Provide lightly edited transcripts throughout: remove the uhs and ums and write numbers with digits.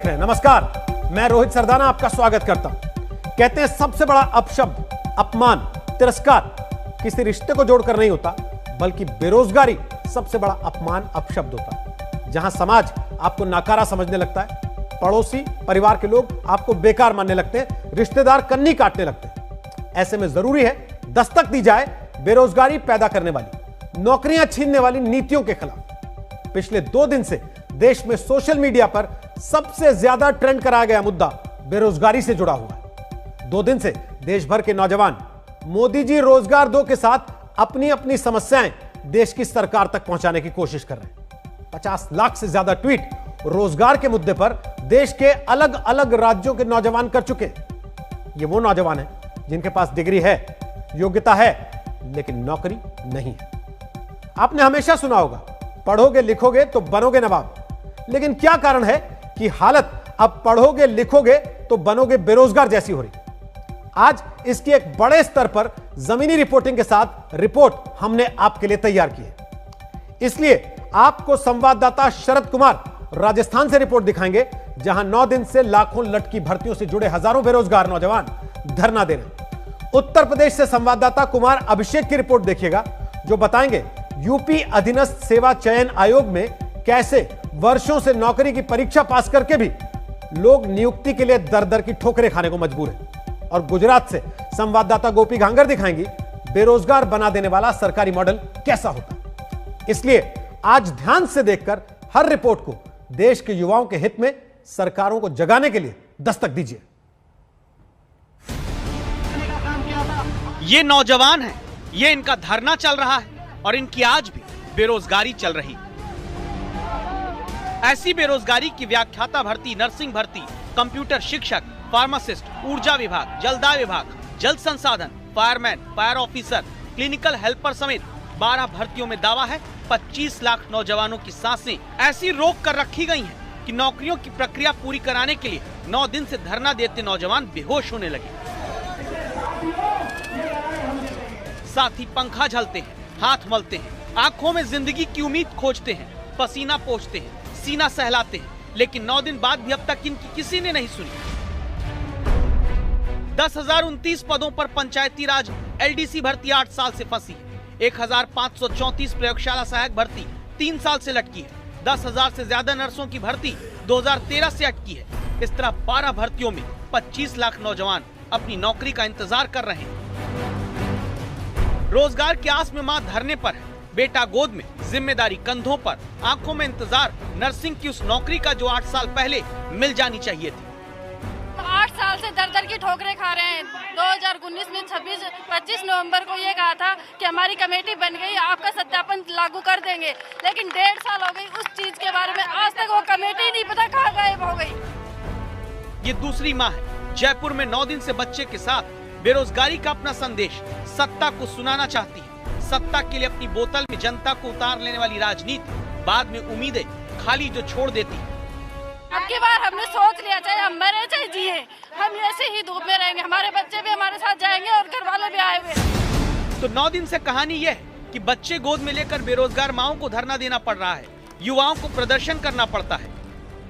नमस्कार, मैं रोहित सरदाना आपका स्वागत करता हूं। कहते हैं सबसे बड़ा अपशब्द, अपमान, तिरस्कार किसी रिश्ते को जोड़कर नहीं होता, बल्कि बेरोजगारी सबसे बड़ा अपमान, अपशब्द होता है। जहां समाज आपको नाकारा समझने लगता है, पड़ोसी, परिवार के लोग आपको बेकार मानने लगते हैं, रिश्तेदार कन्नी काटने लगते हैं। ऐसे में जरूरी है दस्तक दी जाए बेरोजगारी पैदा करने वाली, नौकरियां छीनने वाली नीतियों के खिलाफ। पिछले 2 दिन से देश में सोशल मीडिया पर सबसे ज्यादा ट्रेंड कराया गया मुद्दा बेरोजगारी से जुड़ा हुआ है। 2 दिन से देश भर के नौजवान मोदी जी रोजगार दो के साथ अपनी अपनी समस्याएं देश की सरकार तक पहुंचाने की कोशिश कर रहे हैं। 50 लाख से ज्यादा ट्वीट रोजगार के मुद्दे पर देश के अलग अलग राज्यों के नौजवान कर चुके हैं। ये वो नौजवान हैं जिनके पास डिग्री है, योग्यता है, लेकिन नौकरी नहीं है। आपने हमेशा सुना होगा, पढ़ोगे लिखोगे तो बनोगे नवाब। लेकिन क्या कारण है कि हालत अब पढ़ोगे लिखोगे तो बनोगे बेरोजगार जैसी हो रही? आज इसकी एक बड़े स्तर पर जमीनी रिपोर्टिंग के साथ रिपोर्ट हमने आपके लिए तैयार की है। इसलिए आपको संवाददाता शरद कुमार राजस्थान से रिपोर्ट दिखाएंगे, जहां 9 दिन से लाखों लटकी भर्तियों से जुड़े हजारों बेरोजगार नौजवान धरना दे रहे हैं। उत्तर प्रदेश से संवाददाता कुमार अभिषेक की रिपोर्ट देखिएगा, जो बताएंगे यूपी अधीनस्थ सेवा चयन आयोग में कैसे वर्षों से नौकरी की परीक्षा पास करके भी लोग नियुक्ति के लिए दर दर की ठोकरें खाने को मजबूर हैं। और गुजरात से संवाददाता गोपी घांगर दिखाएंगी बेरोजगार बना देने वाला सरकारी मॉडल कैसा होता है। इसलिए आज ध्यान से देखकर हर रिपोर्ट को देश के युवाओं के हित में सरकारों को जगाने के लिए दस्तक दीजिए। ये नौजवान हैं, ये इनका धरना चल रहा है और इनकी आज भी बेरोजगारी चल रही। ऐसी बेरोजगारी की व्याख्याता भर्ती, नर्सिंग भर्ती, कंप्यूटर शिक्षक, फार्मासिस्ट, ऊर्जा विभाग, जलदाय विभाग, जल संसाधन, fireman, fire officer, clinical helper समेत 12 भर्तियों में दावा है 25 लाख नौजवानों की सांसें ऐसी रोक कर रखी गई हैं कि नौकरियों की प्रक्रिया पूरी कराने के लिए 9 दिन से धरना देते नौजवान बेहोश होने लगे। साथ ही पंखा झलते हैं, हाथ मलते हैं, आंखों में जिंदगी की उम्मीद खोजते हैं, पसीना पोंछते हैं, सीना सहलाते हैं, लेकिन 9 दिन बाद भी अब तक इनकी किसी ने नहीं सुनी। 10,029 पदों पर पंचायती राज एलडीसी भर्ती 8 साल से फंसी है। 1,534 प्रयोगशाला सहायक भर्ती 3 साल से लटकी है। 10,000 से ज्यादा नर्सों की भर्ती 2013 से अटकी है। इस तरह 12 भर्तियों में 25 लाख नौजवान अपनी नौकरी का इंतजार कर रहे हैं। रोजगार की आस में मां धरने पर है, बेटा गोद में, जिम्मेदारी कंधों पर, आंखों में इंतजार नर्सिंग की उस नौकरी का जो 8 साल पहले मिल जानी चाहिए थी। 8 साल से दर दर की ठोकरें खा रहे हैं। 2019 में 25 नवंबर को ये कहा था कि हमारी कमेटी बन गई, आपका सत्यापन लागू कर देंगे, लेकिन 1.5 साल हो गई उस चीज के बारे में, आज तक वो कमेटी नहीं पता कहाँ गायब हो गई। ये दूसरी माह है, जयपुर में 9 दिन से बच्चे के साथ बेरोजगारी का अपना संदेश सत्ता को सुनाना चाहती है। सत्ता के लिए अपनी बोतल में जनता को उतार लेने वाली राजनीति बाद में उम्मीदें खाली जो छोड़ देती है। अब की बार हमने सोच लिया, चाहे हम मरे चाहे जिए, हम ऐसे ही धूप में रहेंगे, हमारे बच्चे भी हमारे साथ जाएंगे और घर वाले भी आए हुए। तो 9 दिन से कहानी यह है कि बच्चे गोद में लेकर बेरोजगार माओं को धरना देना पड़ रहा है, युवाओं को प्रदर्शन करना पड़ता है,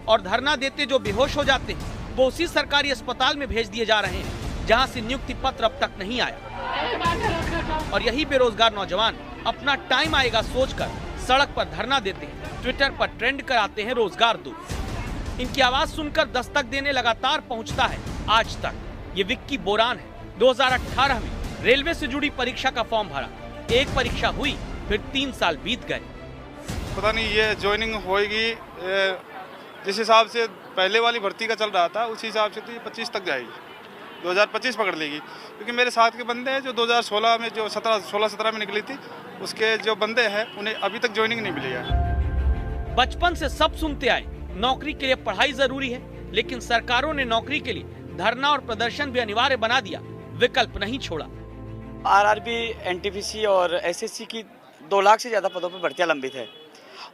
और धरना देते जो बेहोश हो जाते हैं वो उसी सरकारी अस्पताल में भेज दिए जा रहे हैं जहाँ से नियुक्ति पत्र अब तक नहीं आया। और यही बेरोजगार नौजवान अपना टाइम आएगा सोचकर सड़क पर धरना देते हैं, ट्विटर पर ट्रेंड कराते हैं रोजगार दो। इनकी आवाज सुनकर दस्तक देने लगातार पहुंचता है आज तक। ये विक्की बोरान है। 2018 में रेलवे से जुड़ी परीक्षा का फॉर्म भरा, एक परीक्षा हुई, फिर 3 साल बीत गए। पता नहीं ये ज्वाइनिंग होएगी जिस हिसाब से पहले वाली भर्ती का चल रहा था, उसी हिसाब से तो ये 25 तक जाएगी, 2025 पकड़ लेगी। क्योंकि मेरे साथ के बंदे हैं जो 2016 में, जो 16-17 में निकली थी, उसके जो बंदे हैं उन्हें अभी तक ज्वाइनिंग नहीं मिली है। बचपन से सब सुनते आए नौकरी के लिए पढ़ाई जरूरी है, लेकिन सरकारों ने नौकरी के लिए धरना और प्रदर्शन भी अनिवार्य बना दिया, विकल्प नहीं छोड़ा। आरआरबी, एनटीपीसी और एसएससी की 2 लाख से ज्यादा पदों पर भर्तियां लंबित है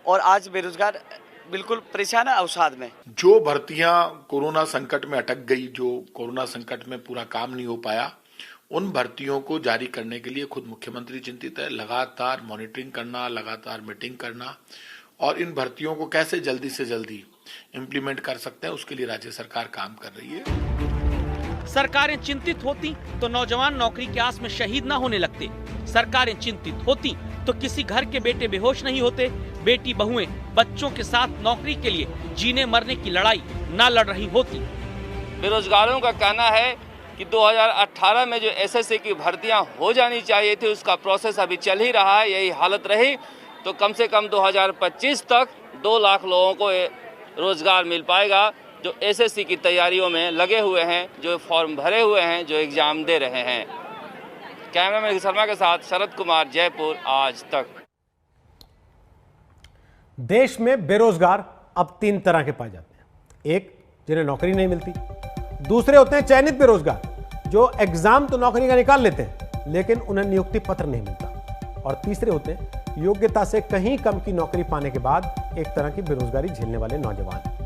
और आज बेरोजगार बिल्कुल परेशान है अवसाद में। जो भर्तियां कोरोना संकट में अटक गई, जो कोरोना संकट में पूरा काम नहीं हो पाया, उन भर्तियों को जारी करने के लिए खुद मुख्यमंत्री चिंतित है। लगातार मॉनिटरिंग करना, लगातार मीटिंग करना और इन भर्तियों को कैसे जल्दी से जल्दी इम्प्लीमेंट कर सकते हैं, उसके लिए राज्य सरकार काम कर रही है। सरकारें चिंतित होती तो नौजवान नौकरी की आस में शहीद ना होने लगते। सरकारें चिंतित होती तो किसी घर के बेटे बेहोश नहीं होते। बेटी बहुएं बच्चों के साथ नौकरी के लिए जीने मरने की लड़ाई ना लड़ रही होती। बेरोजगारों का कहना है कि 2018 में जो एसएससी की भर्तियां हो जानी चाहिए थी, उसका प्रोसेस अभी चल ही रहा है। यही हालत रही तो कम से कम 2025 तक 2 लाख लोगों को रोजगार मिल पाएगा, जो एसएससी की तैयारियों में लगे हुए हैं, जो फॉर्म भरे हुए हैं, जो एग्जाम दे रहे हैं। कैमरामैन शर्मा के साथ शरद कुमार, जयपुर, आज तक। देश में बेरोजगार अब 3 तरह के पाए जाते हैं। एक, जिन्हें नौकरी नहीं मिलती। दूसरे होते हैं चयनित बेरोजगार, जो एग्जाम तो नौकरी का निकाल लेते हैं लेकिन उन्हें नियुक्ति पत्र नहीं मिलता। और तीसरे होते हैं योग्यता से कहीं कम की नौकरी पाने के बाद एक तरह की बेरोजगारी झेलने वाले नौजवान।